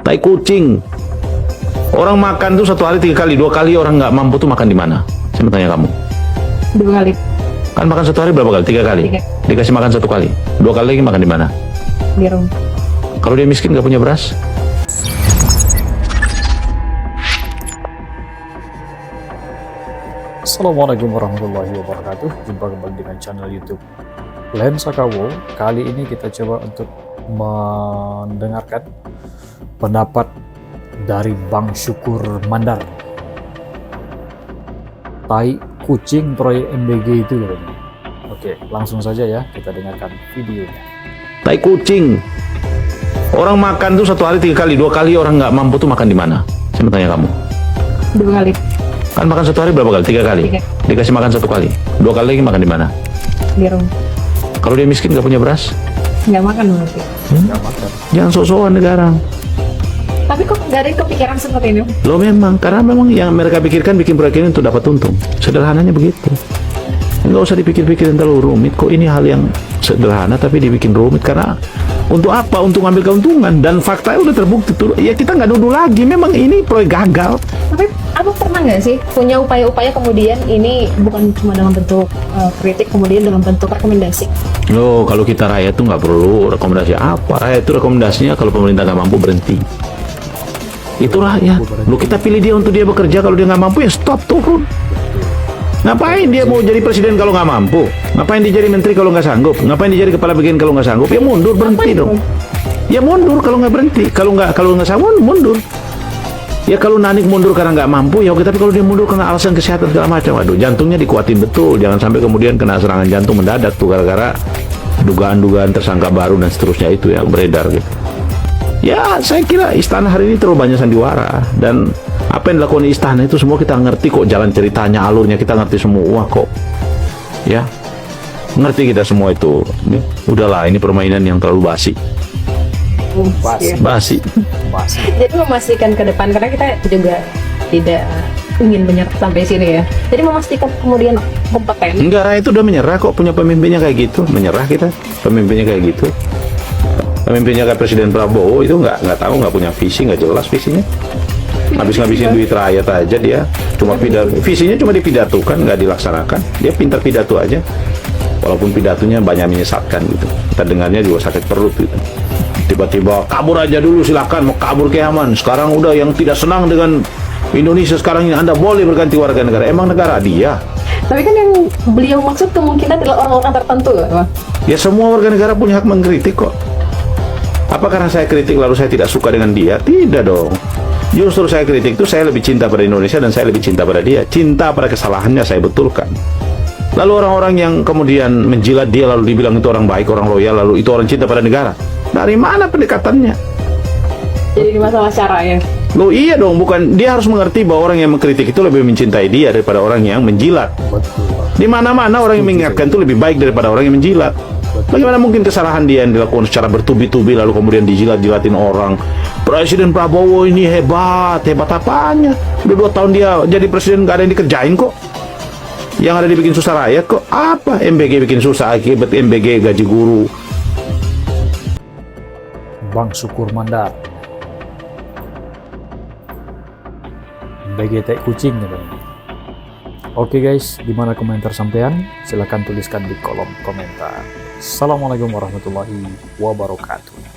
Tai kucing. Orang makan tuh satu hari 3 kali, 2 kali orang nggak mampu tuh makan di mana? Saya mau tanya kamu. 2 kali. Kan makan satu hari berapa kali? 3 kali. 3. Dikasih makan 1 kali, 2 kali lagi makan di mana? Di rumah. Kalau dia miskin nggak punya beras? Assalamualaikum warahmatullahi wabarakatuh. Jumpa kembali dengan channel YouTube Lensa Kawo. Kali ini kita coba untuk mendengarkan pendapat dari Bang Syukur Mandar. Tai kucing proyek MBG itu katanya. Oke, langsung saja ya kita dengarkan videonya. Tai kucing. Orang makan tuh satu hari 3 kali, 2 kali orang nggak mampu tuh makan di mana? Saya mau tanya kamu. 2 kali. Kan makan satu hari berapa kali? 3 kali. 3. Dikasih makan 1 kali, 2 kali lagi makan di mana? Di rumah. Kalau dia miskin nggak punya beras? Nggak makan berarti. Nggak makan. Jangan sok-sokan sekarang. Tapi kok nggak ada kepikiran seperti ini? Lo memang, karena memang yang mereka pikirkan bikin proyek ini untuk dapat untung. Sederhananya begitu. Nggak usah dipikir-pikirin terlalu rumit. Kok ini hal yang sederhana tapi dibikin rumit karena untuk apa? Untuk ambil keuntungan. Dan faktanya udah terbukti tuh. Ya kita nggak nuduh lagi. Memang ini proyek gagal. Tapi apa pernah nggak sih punya upaya-upaya kemudian ini bukan cuma dalam bentuk kritik, kemudian dalam bentuk rekomendasi? Loh, kalau kita rakyat tuh nggak perlu rekomendasi apa. Rakyat itu rekomendasinya kalau pemerintah nggak mampu berhenti. Itu rakyat. Lo kita pilih dia untuk dia bekerja. Kalau dia nggak mampu ya stop, turun. Ngapain dia mau jadi presiden kalau nggak mampu? Ngapain dia jadi menteri kalau nggak sanggup? Ngapain dia jadi kepala bagian kalau nggak sanggup? Ya mundur, berhenti dong. Ya mundur kalau nggak berhenti. Kalau nggak sanggup mundur. Ya kalau Nanik mundur karena nggak mampu ya oke, tapi kalau dia mundur karena alasan kesehatan segala macam, waduh jantungnya dikuatin betul. Jangan sampai kemudian kena serangan jantung mendadak tuh gara-gara dugaan-dugaan tersangka baru dan seterusnya itu yang beredar gitu. Ya saya kira istana hari ini terlalu banyak sandiwara, dan apa yang dilakukan istana itu semua kita ngerti kok, jalan ceritanya, alurnya kita ngerti semua kok. Ya ngerti kita semua itu. Udahlah, ini permainan yang terlalu basi. Basi. Jadi memastikan ke depan, karena kita juga tidak ingin menyerah sampai sini ya. Jadi memastikan kemudian kompeten. Enggak, itu udah menyerah kok, punya pemimpinnya kayak gitu. Menyerah kita, pemimpinnya kayak gitu. Pemimpinnya kayak Presiden Prabowo itu nggak tahu, nggak punya visi, nggak jelas visinya. Habis-ngabisin duit rakyat aja dia. Cuma pidato, visinya cuma dipidatukan, nggak dilaksanakan. Dia pintar pidato aja. Walaupun pidatonya banyak menyesatkan gitu. Kita dengarnya juga sakit perut gitu. Tiba-tiba kabur aja dulu, silakan mau kabur ke Yaman. Sekarang udah yang tidak senang dengan Indonesia sekarang ini, Anda boleh berganti warga negara. Emang negara dia? Tapi kan yang beliau maksud kemungkinan adalah orang-orang tertentu kan? Ya semua warga negara punya hak mengkritik kok. Apa karena saya kritik lalu saya tidak suka dengan dia? Tidak dong. Justru saya kritik itu saya lebih cinta pada Indonesia dan saya lebih cinta pada dia. Cinta pada kesalahannya saya betulkan. Lalu orang-orang yang kemudian menjilat dia lalu dibilang itu orang baik, orang loyal, lalu itu orang cinta pada negara. Dari mana pendekatannya? Jadi ini masalah cara ya? Loh iya dong, bukan. Dia harus mengerti bahwa orang yang mengkritik itu lebih mencintai dia daripada orang yang menjilat. Di mana-mana orang yang mengingatkan itu lebih baik daripada orang yang menjilat. Bagaimana mungkin kesalahan dia yang dilakukan secara bertubi-tubi lalu kemudian dijilat-jilatin orang? Presiden Prabowo ini hebat, hebat apanya? Udah 2 tahun dia jadi presiden nggak ada yang dikerjain kok. Yang ada dibikin susah rakyat kok. Apa MBG bikin susah akibat MBG gaji guru? Bang Syukur Mandar. MBG tai kucing katanya. Oke guys, gimana komentar sampean? Silahkan tuliskan di kolom komentar. Assalamualaikum warahmatullahi wabarakatuh.